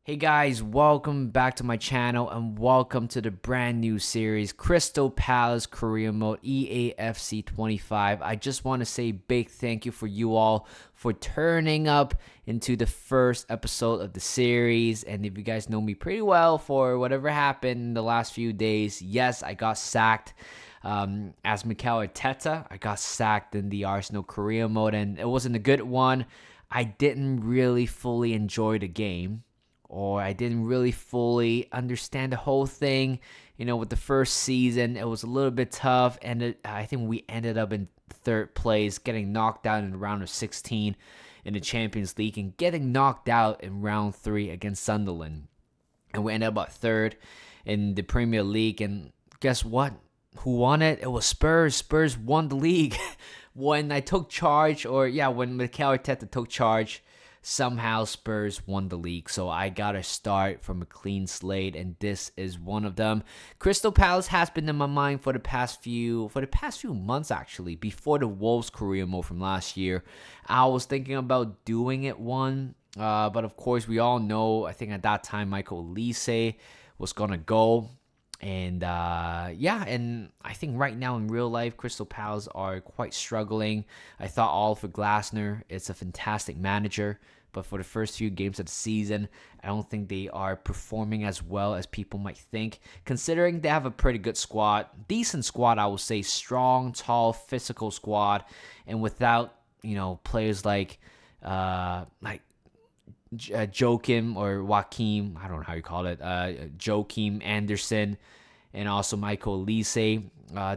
Hey guys, welcome back to my channel and welcome to the brand new series Crystal Palace Career Mode EAFC 25. I just want to say big thank you for you all for turning up into the first episode of the series. And if you guys know me pretty well, for whatever happened in the last few days, yes, I got sacked. As Mikel Arteta, I got sacked in the Arsenal Career Mode and it wasn't a good one. I didn't really fully enjoy the game, or I didn't really fully understand the whole thing. With the first season, it was a little bit tough, and I think we ended up in third place, getting knocked out in the round of 16 in the Champions League, and getting knocked out in round 3 against Sunderland. And we ended up at third in the Premier League, and guess what? Who won it? It was Spurs. Spurs won the league. When Mikel Arteta took charge, somehow Spurs won the league. So I gotta start from a clean slate, and this is one of them. Crystal Palace has been in my mind for the past few months, actually. Before the Wolves Career Mode from last year, I was thinking about doing it but of course we all know, I think at that time Michael Olise was gonna go. And and I think right now in real life, Crystal Palace are quite struggling. I thought Oliver Glasner is a fantastic manager, but for the first few games of the season, I don't think they are performing as well as people might think, considering they have a pretty good squad. Decent squad, I would say. Strong, tall, physical squad. And without, players like Joachim or Joachim, I don't know how you call it, Joachim Anderson, and also Michael Olise.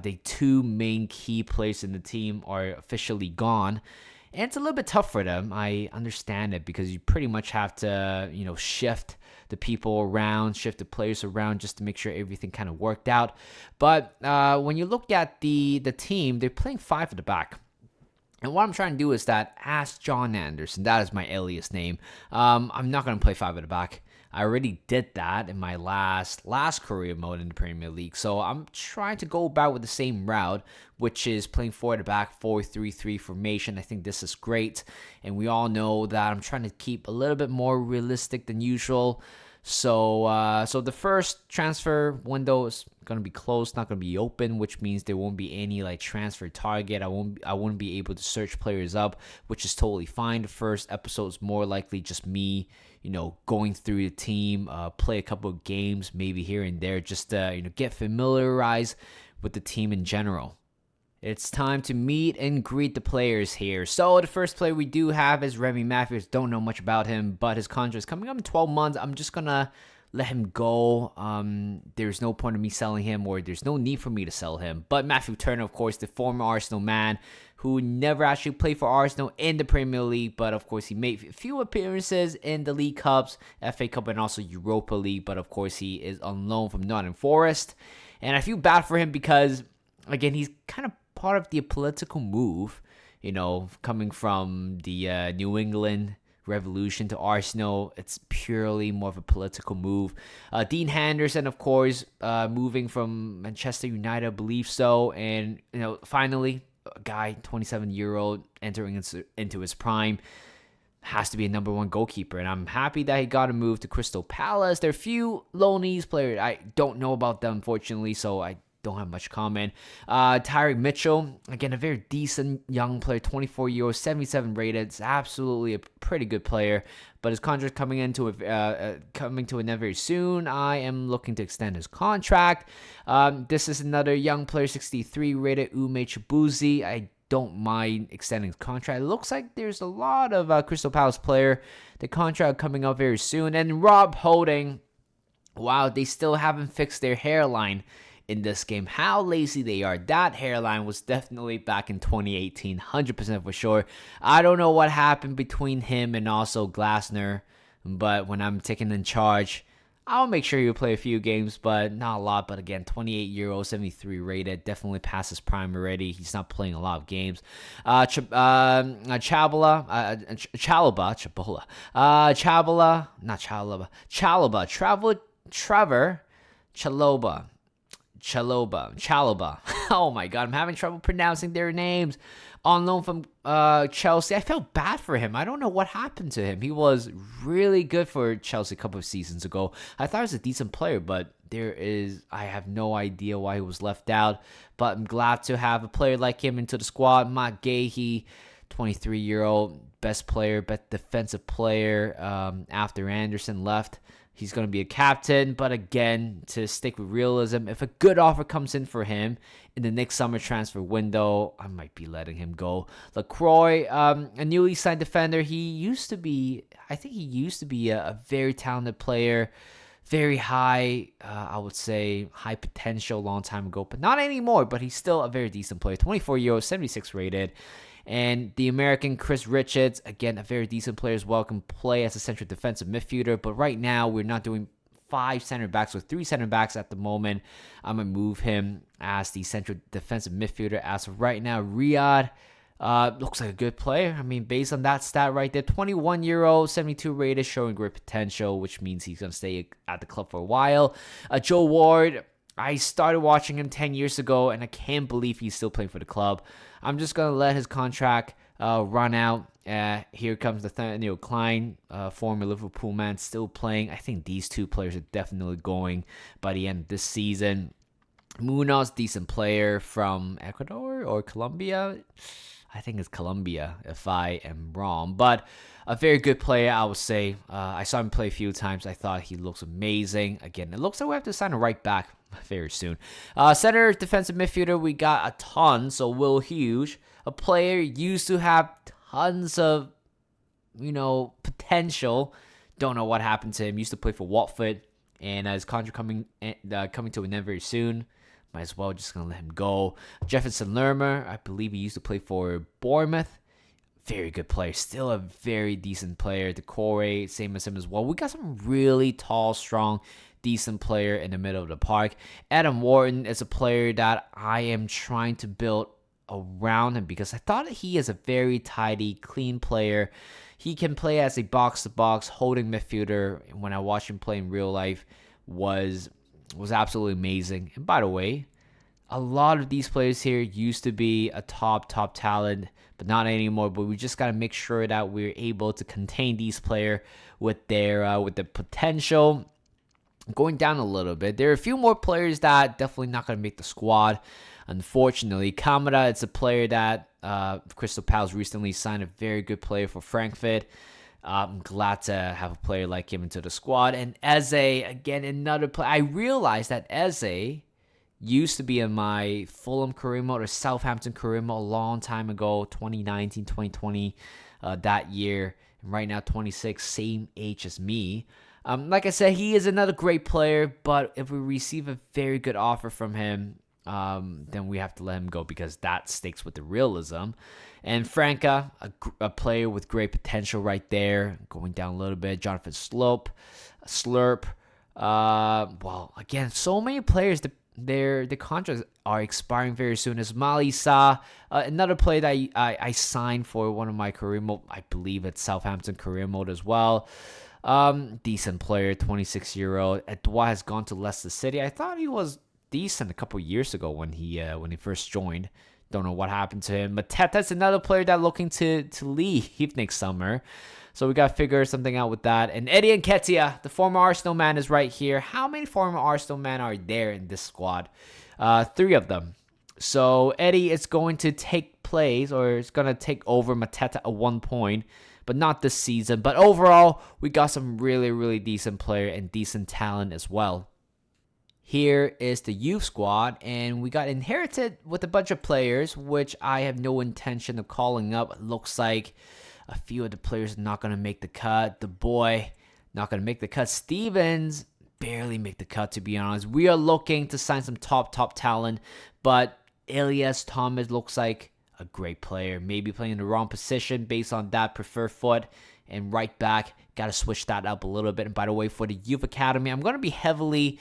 The two main key players in the team are officially gone, and it's a little bit tough for them. I understand it, because you pretty much have to, shift the people around, shift the players around just to make sure everything kind of worked out. But when you look at the team, they're playing 5 at the back. And what I'm trying to do is that, ask John Anderson, that is my alias name. I'm not going to play 5 at the back. I already did that in my last career mode in the Premier League. So I'm trying to go about with the same route, which is playing 4 at the back, 4-3-3 formation. I think this is great. And we all know that I'm trying to keep a little bit more realistic than usual. So the first transfer window is gonna be closed, not gonna be open, which means there won't be any transfer target. I wouldn't be able to search players up, which is totally fine. The first episode is more likely just me, going through the team, play a couple of games, maybe here and there, just to get familiarized with the team in general. It's time to meet and greet the players here. So the first player we do have is Remy Matthews. Don't know much about him, but his contract is coming up in 12 months. I'm just going to let him go. There's no point in me selling him, or there's no need for me to sell him. But Matthew Turner, of course, the former Arsenal man who never actually played for Arsenal in the Premier League, but of course he made a few appearances in the League Cups, FA Cup, and also Europa League. But of course he is on loan from Nottingham Forest. And I feel bad for him because, again, he's kind of part of the political move, coming from the New England Revolution to Arsenal. It's purely more of a political move. Dean Henderson, of course, moving from Manchester United, I believe so. And, finally, a guy, 27-year-old, entering into his prime, has to be a number 1 goalkeeper. And I'm happy that he got a move to Crystal Palace. There are a few loanees players. I don't know about them, unfortunately, so I don't have much comment. Tyrick Mitchell, again, a very decent young player, 24-year-old, 77 rated. It's absolutely a pretty good player, but his contract coming to an end very soon. I am looking to extend his contract. This is another young player, 63 rated, Ume Chibuzi. I don't mind extending his contract. It looks like there's a lot of Crystal Palace player. The contract coming up very soon. And Rob Holding, wow, they still haven't fixed their hairline in this game. How lazy they are. That hairline was definitely back in 2018, 100% for sure. I don't know what happened between him and also Glasner, but when I'm taking in charge, I'll make sure you play a few games, but not a lot. But again, 28-year-old, 73 rated, definitely past his prime already. He's not playing a lot of games. Chalobah, Trevor Chalobah. Oh my god, I'm having trouble pronouncing their names. on loan from Chelsea. I felt bad for him. I don't know what happened to him. He was really good for Chelsea a couple of seasons ago. I thought he was a decent player, but I have no idea why he was left out. But I'm glad to have a player like him into the squad. Matt Gahey, 23-year-old, best defensive player after Anderson left. He's going to be a captain, but again, to stick with realism, if a good offer comes in for him in the next summer transfer window, I might be letting him go. LaCroix, a newly signed defender, I think he used to be a very talented player, very high, I would say, high potential a long time ago, but not anymore, but he's still a very decent player. 24-year-old, 76 rated. And the American Chris Richards, again, a very decent player as well, can play as a central defensive midfielder. But right now, we're not doing 5 center backs or 3 center backs at the moment. I'm going to move him as the central defensive midfielder. As of right now, Riyadh looks like a good player. I mean, based on that stat right there, 21-year-old, 72 rated, showing great potential, which means he's going to stay at the club for a while. Joe Ward, I started watching him 10 years ago, and I can't believe he's still playing for the club. I'm just going to let his contract run out. Here comes Nathaniel Klein, former Liverpool man, still playing. I think these two players are definitely going by the end of this season. Munoz, decent player from Ecuador or Colombia. I think it's Colombia, if I am wrong. But a very good player, I would say. I saw him play a few times. I thought he looks amazing. Again, it looks like we have to sign a right back very soon. Center defensive midfielder, we got a ton. So Will Hughes, a player used to have tons of, potential. Don't know what happened to him. Used to play for Watford, and his contract coming to an end very soon. Might as well just gonna let him go. Jefferson Lerma, I believe he used to play for Bournemouth. Very good player. Still a very decent player. Decore, same as him as well. We got some really tall, strong, decent player in the middle of the park. Adam Wharton is a player that I am trying to build around him because I thought he is a very tidy, clean player. He can play as a box-to-box holding midfielder. And when I watched him play in real life, was absolutely amazing. And by the way, a lot of these players here used to be a top talent, but not anymore. But we just got to make sure that we're able to contain these players with the potential. Going down a little bit, there are a few more players that definitely not going to make the squad. Unfortunately, Kamara, it's a player that Crystal Palace recently signed, a very good player for Frankfurt. I'm glad to have a player like him into the squad. And Eze, again, another player. I realized that Eze used to be in my Fulham career mode or Southampton career mode a long time ago, 2019, 2020, that year. And right now, 26, same age as me. Like I said, he is another great player, but if we receive a very good offer from him, then we have to let him go because that sticks with the realism. And Franca, a player with great potential right there. Going down a little bit. Jonathan Slurp. Well, again, so many players, their contracts are expiring very soon. Ismail Sa, another player that I signed for one of my career mode. I believe it's Southampton career mode as well. Decent player, 26-year-old. Edouard has gone to Leicester City. I thought he was decent a couple years ago when he first joined. Don't know what happened to him. Mateta's another player that's looking to leave next summer. So we got to figure something out with that. And Eddie Nketiah, the former Arsenal man, is right here. How many former Arsenal men are there in this squad? 3 of them. So Eddie is going to take place, or it's going to take over Mateta at one point, but not this season. But overall, we got some really, really decent player and decent talent as well. Here is the youth squad, and we got inherited with a bunch of players, which I have no intention of calling up. It looks like a few of the players are not going to make the cut. The boy, not going to make the cut. Stevens, barely make the cut, to be honest. We are looking to sign some top talent, but Elias Thomas looks like a great player. Maybe playing in the wrong position based on that preferred foot. And right back, got to switch that up a little bit. And by the way, for the Youth Academy, I'm going to be heavily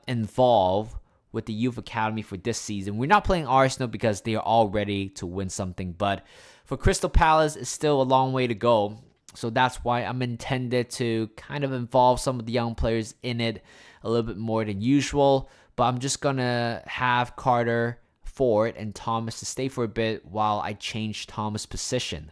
involved with the Youth Academy for this season. We're not playing Arsenal because they are all ready to win something. But for Crystal Palace, it's still a long way to go. So that's why I'm intended to kind of involve some of the young players in it a little bit more than usual. But I'm just going to have Carter forward and Thomas to stay for a bit while I change Thomas' position.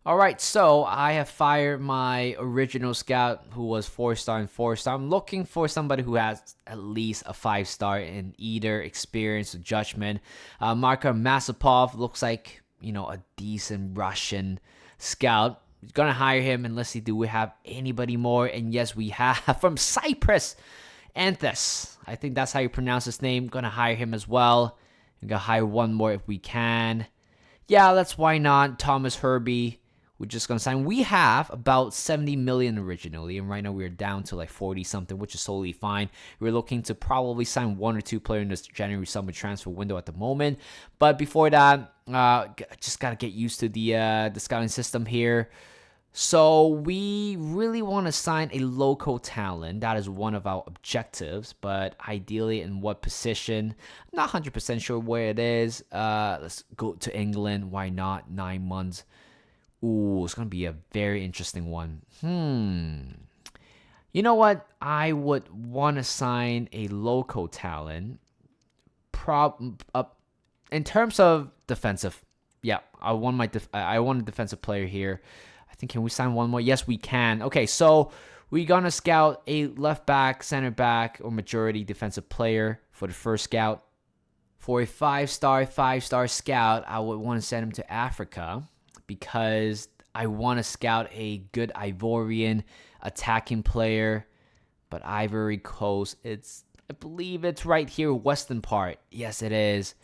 All right, so I have fired my original scout who was 4-star and 4-star. I'm looking for somebody who has at least a 5-star in either experience or judgment. Marko Masipov looks like, a decent Russian scout. Gonna hire him and let's see, do we have anybody more? And yes, we have from Cyprus, Anthus. I think that's how you pronounce his name. Gonna hire him as well. I'm gonna hire one more if we can. Yeah, why not? Thomas Herby. We're just going to sign. We have about 70 million originally, and right now we're down to like 40 something, which is totally fine. We're looking to probably sign one or two players in this January summer transfer window at the moment. But before that, just got to get used to the scouting system here. So we really want to sign a local talent. That is one of our objectives, but ideally in what position? I'm not 100% sure where it is. Let's go to England. Why not? 9 months. Ooh, it's going to be a very interesting one. You know what? I would want to sign a local talent. In terms of defensive, yeah, I want a defensive player here. I think, can we sign one more? Yes, we can. Okay, so we're going to scout a left back, center back, or majority defensive player for the first scout. For a 5-star scout, I would want to send him to Africa, because I want to scout a good Ivorian attacking player. But Ivory Coast, I believe it's right here, western part. Yes, it is.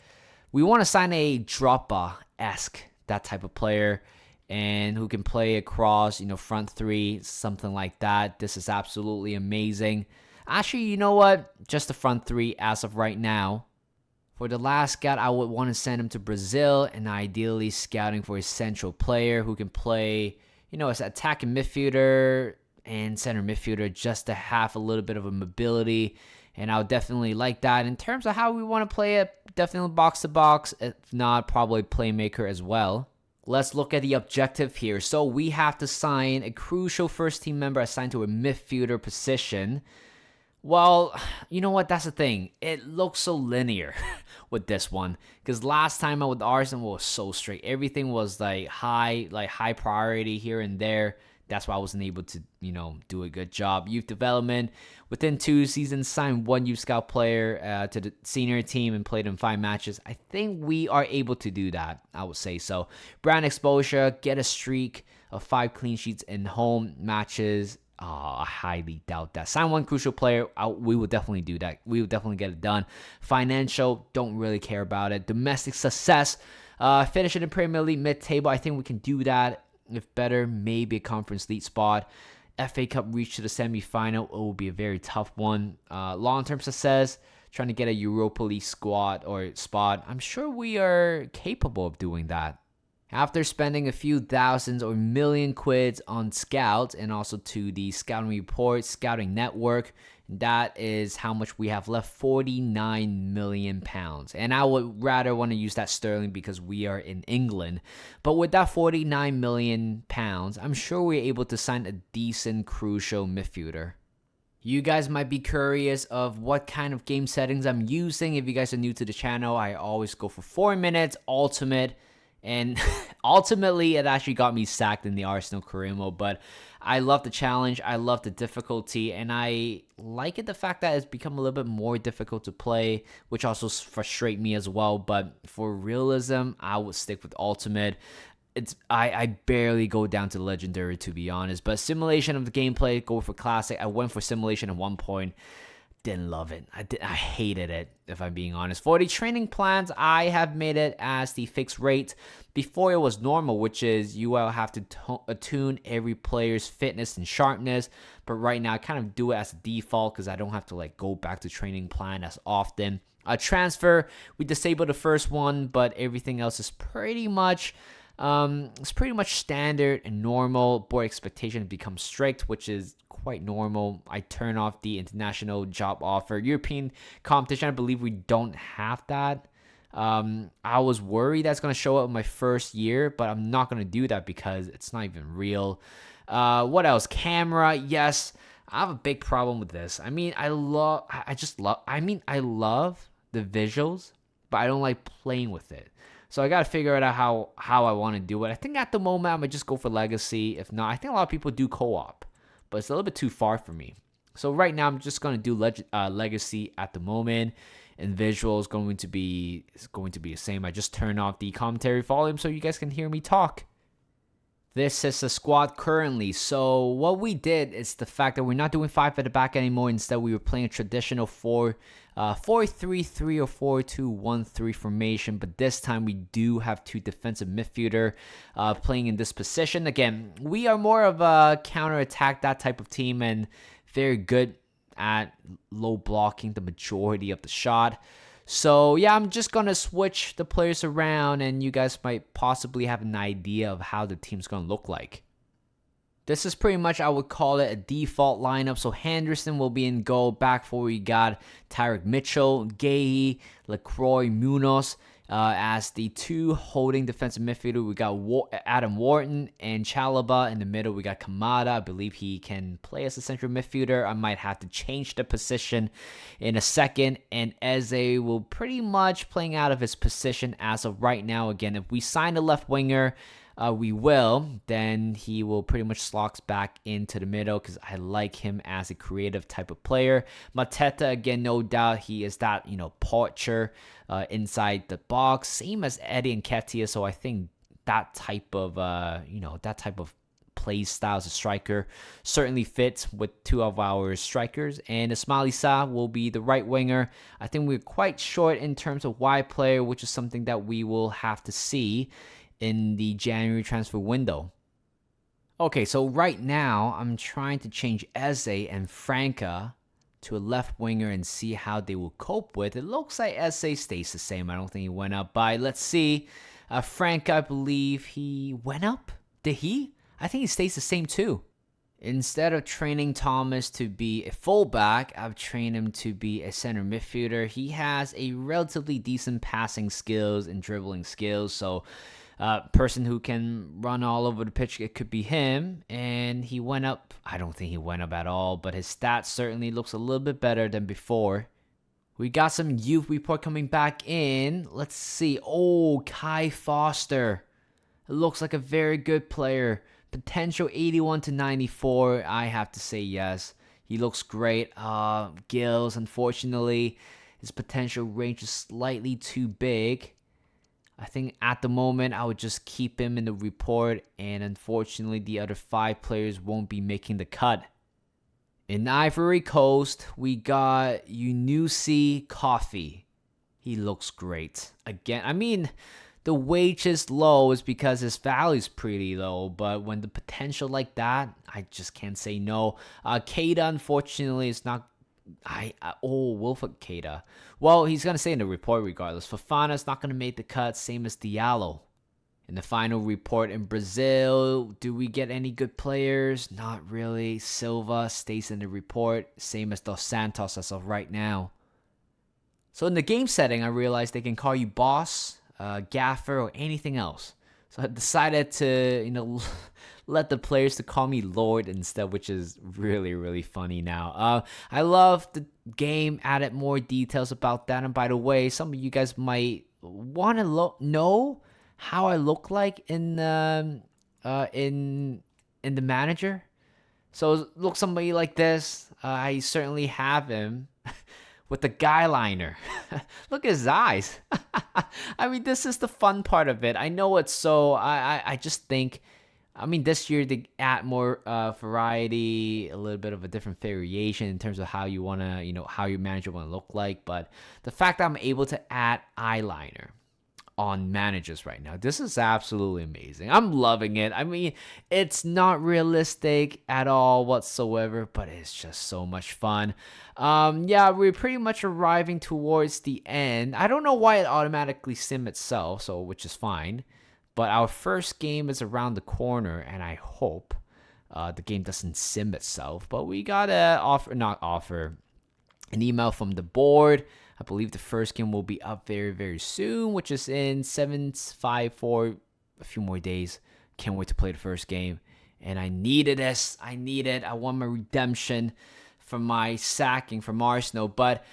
We want to sign a Drogba-esque, that type of player, and who can play across, front three, something like that. This is absolutely amazing. Actually, you know what? Just the front three as of right now. For the last scout, I would want to send him to Brazil, and ideally scouting for a central player who can play, as an attacking midfielder and center midfielder, just to have a little bit of a mobility. And I would definitely like that. In terms of how we want to play it, definitely box to box, if not probably playmaker as well. Let's look at the objective here. So we have to sign a crucial first team member assigned to a midfielder position. Well, you know what? That's the thing. It looks so linear with this one, because last time I with Arsenal was so straight. Everything was like high priority here and there. That's why I wasn't able to, do a good job. Youth development. Within 2 seasons, signed one youth scout player to the senior team and played in 5 matches. I think we are able to do that. I would say so. Brand exposure. Get a streak of 5 clean sheets in home matches. I highly doubt that. Sign one crucial player. We will definitely do that. We will definitely get it done. Financial, don't really care about it. Domestic success. Finish in the Premier League mid-table. I think we can do that. If better, maybe a Conference League spot. FA Cup reach to the semi-final. It will be a very tough one. Long-term success. Trying to get a Europa League squad or spot. I'm sure we are capable of doing that. After spending a few thousands or million quids on scouts and also to the scouting report, scouting network, that is how much we have left, 49 million pounds. And I would rather want to use that sterling because we are in England. But with that 49 million pounds, I'm sure we're able to sign a decent crucial midfielder. You guys might be curious of what kind of game settings I'm using. If you guys are new to the channel, I always go for 4 minutes, ultimate. And ultimately, it actually got me sacked in the Arsenal career mode. But I love the challenge. I love the difficulty. And I like it, the fact that it's become a little bit more difficult to play, which also frustrates me as well. But for realism, I would stick with ultimate. I barely go down to legendary, to be honest. But simulation of the gameplay, go for classic. I went for simulation at one point. Didn't love it. I hated it, if I'm being honest. For the training plans, I have made it as the fixed rate. Before it was normal, which is you will have to attune every player's fitness and sharpness. But right now, I kind of do it as a default because I don't have to go back to training plan as often. Transfer, we disabled the first one, but everything else is pretty much standard and normal. Board expectation becomes strict, which is quite normal. I turn off the international job offer. European competition, I believe we don't have that. I was worried that's going to show up in my first year, but I'm not going to do that because it's not even real. What else? Camera, yes. I have a big problem with this. I love the visuals, but I don't like playing with it. So I got to figure out how I want to do it. I think at the moment, I'm going to just go for Legacy. If not, I think a lot of people do co-op, but it's a little bit too far for me. So right now, I'm just going to do Legacy at the moment. And visual is going to be the same. I just turned off the commentary volume so you guys can hear me talk. This is the squad currently. So what we did is the fact that we're not doing 5 at the back anymore. Instead, we were playing a traditional 4-3-3 or 4-2-1-3 formation. But this time, we do have 2 defensive midfielder playing in this position. Again, we are more of a counter-attack, that type of team, and very good at low blocking the majority of the shot. So yeah, I'm just gonna switch the players around, and you guys might possibly have an idea of how the team's gonna look like. This is pretty much, I would call it, a default lineup. So Henderson will be in goal. Back four, we got Tyrick Mitchell, Gay, LaCroix, Munoz. As the 2 holding defensive midfielder, we got Adam Wharton and Chalobah. In the middle, we got Kamada. I believe he can play as a central midfielder. I might have to change the position in a second. And Eze will pretty much playing out of his position as of right now. Again, if we sign a left winger, we will, then he will pretty much slots back into the middle because I like him as a creative type of player. Mateta, again, no doubt he is that, poacher inside the box, same as Eddie Nketiah. So I think that type of, play style as a striker certainly fits with 2 of our strikers. And Ismaila Sarr will be the right winger. I think we're quite short in terms of wide player, which is something that we will have to see in the January transfer window. Okay, so right now, I'm trying to change Eze and Franca to a left winger and see how they will cope with. It looks like Eze stays the same. I don't think he went up by. Let's see. Franca, I believe he went up. Did he? I think he stays the same too. Instead of training Thomas to be a fullback, I've trained him to be a center midfielder. He has a relatively decent passing skills and dribbling skills, so person who can run all over the pitch, it could be him. And he went up. I don't think he went up at all, but his stats certainly looks a little bit better than before. We got some youth report coming back in. Let's see. Oh, Kai Foster. It looks like a very good player. Potential 81 to 94. I have to say yes. He looks great. Gills, unfortunately, his potential range is slightly too big. I think at the moment, I would just keep him in the report, and unfortunately, the other 5 players won't be making the cut. In Ivory Coast, we got Yunusi Coffee. He looks great. Again, I mean, the wage is low is because his value is pretty low, but when the potential like that, I just can't say no. Keita, unfortunately, is not. Wilfred Keita. Well, he's going to say in the report regardless. Fofana's not going to make the cut, same as Diallo. In the final report in Brazil, do we get any good players? Not really. Silva stays in the report, same as Dos Santos as of right now. So in the game setting, I realized they can call you boss, gaffer, or anything else. So I decided to, let the players to call me Lord instead, which is really, really funny now. I love the game, added more details about that. And by the way, some of you guys might want to know how I look like in the manager. So look somebody like this. I certainly have him with the guy liner. Look at his eyes. I mean, this is the fun part of it. I know it's so. I just think. I mean, this year they add more variety, a little bit of a different variation in terms of how you want to, how your manager want to look like. But the fact that I'm able to add eyeliner on managers right now, this is absolutely amazing. I'm loving it. I mean, it's not realistic at all whatsoever, but it's just so much fun. Yeah, we're pretty much arriving towards the end. I don't know why it automatically sim itself, which is fine. But our first game is around the corner, and I hope the game doesn't sim itself. But we got an email from the board. I believe the first game will be up very, very soon, which is in 754, a few more days. Can't wait to play the first game. And I needed this. I want my redemption from my sacking from Arsenal. But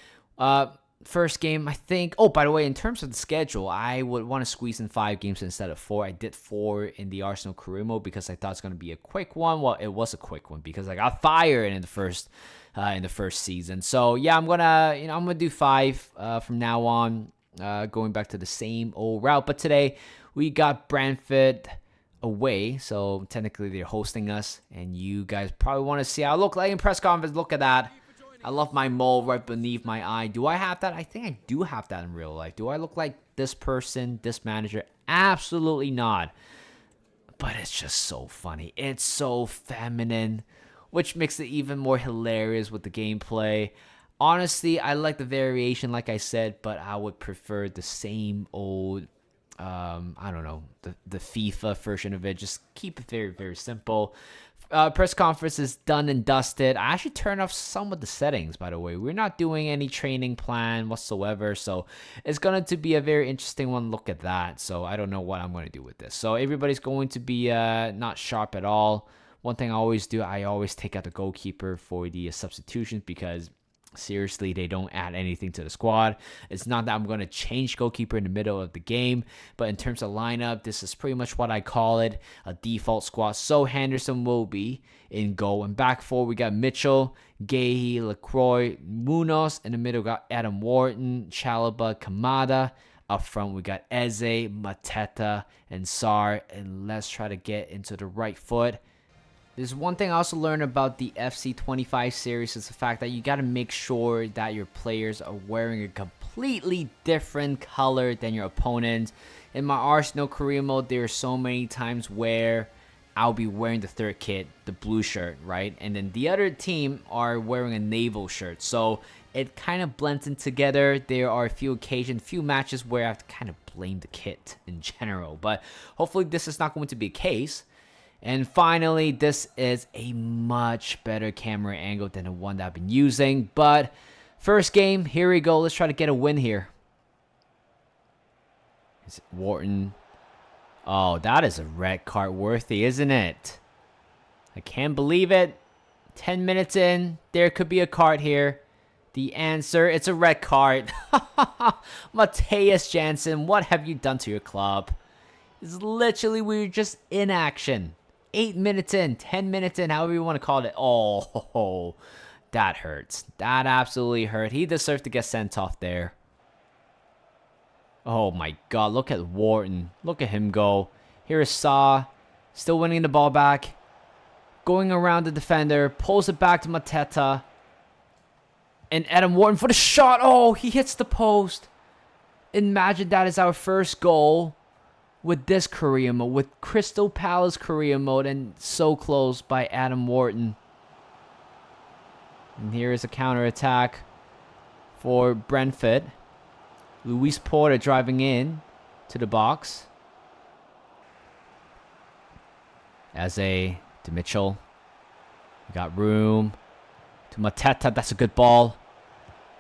First game, I think. Oh, by the way, in terms of the schedule, I would want to squeeze in 5 games instead of 4. I did 4 in the Arsenal career mode because I thought it's going to be a quick one. Well, it was a quick one because I got fired in the first season. So yeah, I'm gonna do 5 from now on, going back to the same old route. But today we got Brentford away, so technically they're hosting us, and you guys probably want to see how I look like in press conference. Look at that. I love my mole right beneath my eye. Do I have that? I think I do have that in real life. Do I look like this person, this manager? Absolutely not. But it's just so funny. It's so feminine, which makes it even more hilarious with the gameplay. Honestly, I like the variation, like I said, but I would prefer the same old, I don't know, the FIFA version of it. Just keep it very, very simple. Press conference is done and dusted. I actually turned off some of the settings, by the way. We're not doing any training plan whatsoever, so it's going to be a very interesting one. Look at that. So I don't know what I'm going to do with this. So everybody's going to be not sharp at all. One thing I always do, I always take out the goalkeeper for the substitutions because seriously, they don't add anything to the squad. It's not that I'm going to change goalkeeper in the middle of the game, but in terms of lineup, this is pretty much what I call it, a default squad. So Henderson will be in goal. And back four, we got Mitchell, Gahey, LaCroix, Munoz. In the middle, we got Adam Wharton, Chalobah, Kamada. Up front, we got Eze, Mateta, and Sarr. And let's try to get into the right foot. There's one thing I also learned about the FC25 series is the fact that you got to make sure that your players are wearing a completely different color than your opponent. In my Arsenal career mode, there are so many times where I'll be wearing the third kit, the blue shirt, right? And then the other team are wearing a naval shirt. So it kind of blends in together. There are a few occasions, few matches where I have to kind of blame the kit in general. But hopefully this is not going to be a case. And finally, this is a much better camera angle than the one that I've been using. But first game, here we go. Let's try to get a win here. Is it Wharton? Oh, that is a red card worthy, isn't it? I can't believe it. 10 minutes in, there could be a card here. The answer, it's a red card. Matthias Jansen, what have you done to your club? It's literally, we were just in action. 8 minutes in, 10 minutes in, however you want to call it. Oh, that hurts. That absolutely hurt. He deserved to get sent off there. Oh my god, look at Wharton. Look at him go. Here is Saw, still winning the ball back. Going around the defender, pulls it back to Mateta. And Adam Wharton for the shot. Oh, he hits the post. Imagine that is our first goal with this career mode, with Crystal Palace career mode, and so close by Adam Wharton. And here is a counter-attack for Brentford. Luis Porter driving in to the box. Eze to Mitchell. We got room to Mateta. That's a good ball.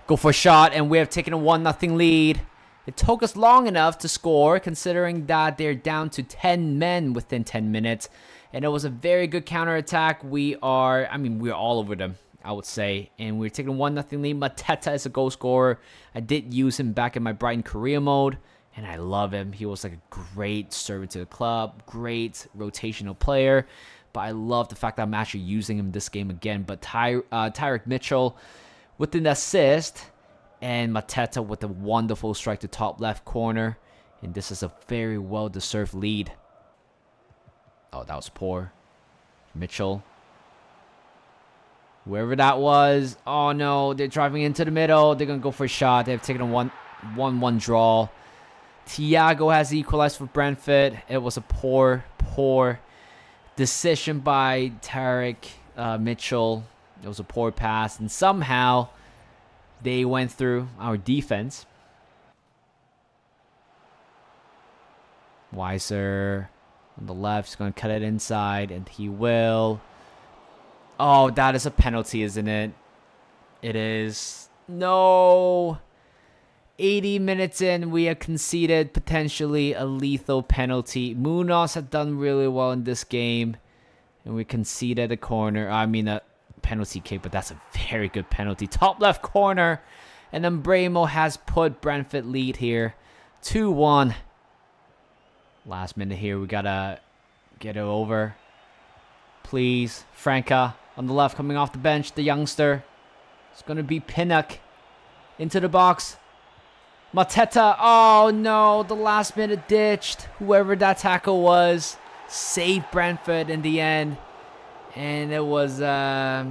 Go for a shot, and we have taken a 1-0 lead. It took us long enough to score, considering that they're down to 10 men within 10 minutes. And it was a very good counterattack. We're all over them, I would say. And we're taking a 1-0 lead. Mateta is a goal scorer. I did use him back in my Brighton career mode, and I love him. He was like a great servant to the club, great rotational player. But I love the fact that I'm actually using him this game again. But Tyrick Mitchell with an assist. And Mateta with a wonderful strike to top left corner. And this is a very well-deserved lead. Oh, that was poor. Mitchell. Whoever that was. Oh, no. They're driving into the middle. They're going to go for a shot. They've taken a 1-1 draw. Thiago has equalized for Brentford. It was a poor decision by Tyrick Mitchell. It was a poor pass. And somehow they went through our defense. Weiser on the left is going to cut it inside, and he will. Oh, that is a penalty, isn't it? It is. No. 80 minutes in, we have conceded potentially a lethal penalty. Munoz had done really well in this game, and we conceded a penalty kick, but that's a very good penalty. Top left corner, And then Bremo has put Brentford lead here. 2-1. Last minute here. We got to get it over. Please. Franca on the left coming off the bench. The youngster. It's going to be Pinnock. Into the box. Mateta. Oh, no. The last minute ditched. Whoever that tackle was. Saved Brentford in the end. And it was a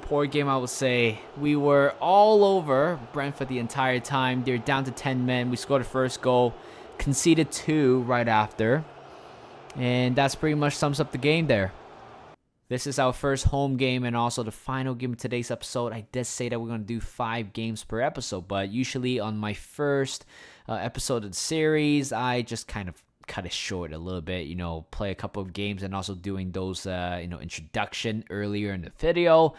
poor game, I would say. We were all over Brentford the entire time. They're down to 10 men. We scored the first goal. Conceded 2 right after. And that's pretty much sums up the game there. This is our first home game and also the final game of today's episode. I did say that we're going to do 5 games per episode. But usually on my first episode of the series, I just kind of cut it short a little bit, play a couple of games and also doing those, introduction earlier in the video.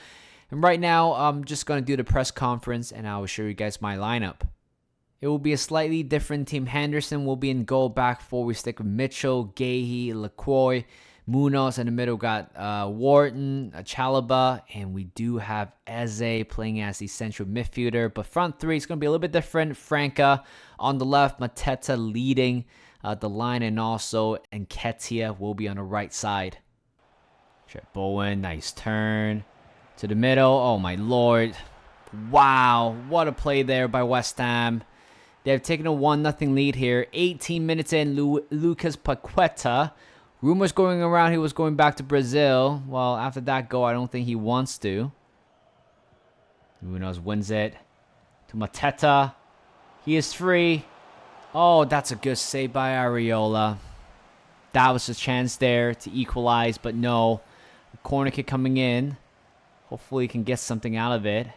And right now, I'm just going to do the press conference and I will show you guys my lineup. It will be a slightly different team. Henderson will be in goal. Back 4, we stick with Mitchell, Gahey, Lacroix, Munoz. In the middle, got Wharton, Chalaba, and we do have Eze playing as the central midfielder. But front 3 is going to be a little bit different. Franca on the left, Mateta leading the line, and also Nketiah will be on the right side. Chet Bowen, nice turn to the middle. Oh my lord. Wow, what a play there by West Ham. They've taken a 1-0 lead here. 18 minutes in, Lucas Paqueta. Rumors going around he was going back to Brazil. Well, after that goal, I don't think he wants to. Munoz wins it to Mateta. He is free. Oh, that's a good save by Areola. That was a chance there to equalize, but no. Corner kick coming in. Hopefully he can get something out of it.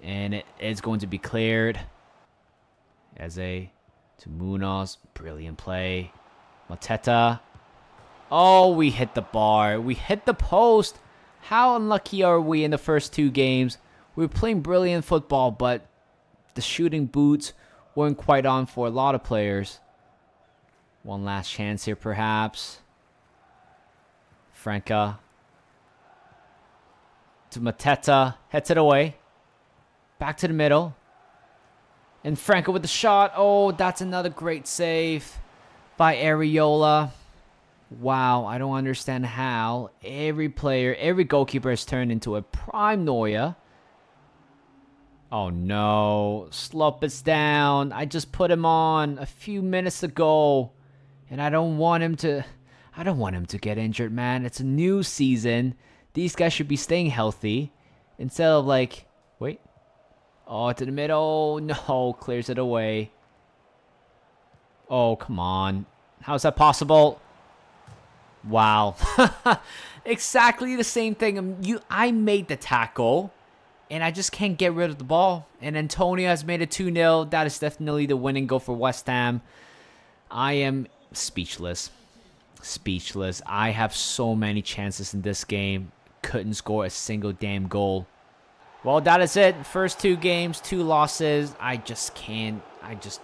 And it is going to be cleared. Eze to Munoz. Brilliant play. Mateta. Oh, we hit the bar. We hit the post. How unlucky are we in the first 2 games? We were playing brilliant football, but the shooting boots weren't quite on for a lot of players. One last chance here, perhaps. Franca. To Mateta. Heads it away. Back to the middle. And Franca with the shot. Oh, that's another great save by Areola. Wow, I don't understand how every goalkeeper has turned into a prime Neuer. Oh no, Slop is down. I just put him on a few minutes ago. And I don't want him to get injured, man. It's a new season. These guys should be staying healthy. Instead of wait. Oh, to the middle. No, clears it away. Oh, come on. How is that possible? Wow. Exactly the same thing. I made the tackle. And I just can't get rid of the ball. And Antonio has made it 2-0. That is definitely the winning goal for West Ham. I am speechless. Speechless. I have so many chances in this game. Couldn't score a single damn goal. Well, that is it. First 2 games, 2 losses. I just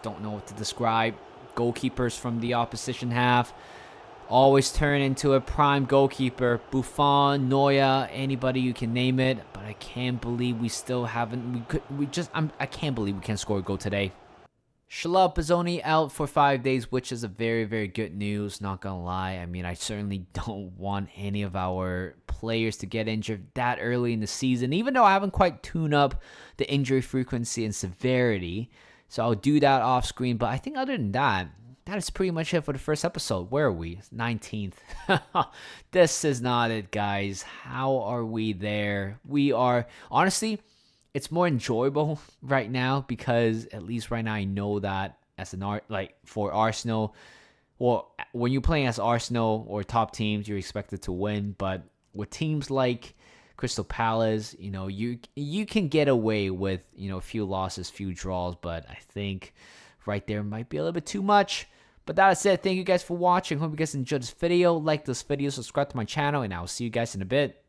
don't know what to describe. Goalkeepers from the opposition half always turn into a prime goalkeeper. Buffon, Neuer, anybody you can name it. But I can't believe we still haven't. I can't believe we can't score a goal today. Schlupp is only out for 5 days, which is a very, very good news. Not gonna lie. I mean, I certainly don't want any of our players to get injured that early in the season, even though I haven't quite tuned up the injury frequency and severity. So I'll do that off screen. But I think other than that, that is pretty much it for the first episode. Where are we? 19th. This is not it, guys. How are we there? We are, honestly, it's more enjoyable right now because at least right now I know that as for Arsenal, well, when you're playing as Arsenal or top teams, you're expected to win. But with teams like Crystal Palace, you can get away with, a few losses, few draws. But I think right there might be a little bit too much. But that is it. Thank you guys for watching. Hope you guys enjoyed this video. Like this video, subscribe to my channel, and I'll see you guys in a bit.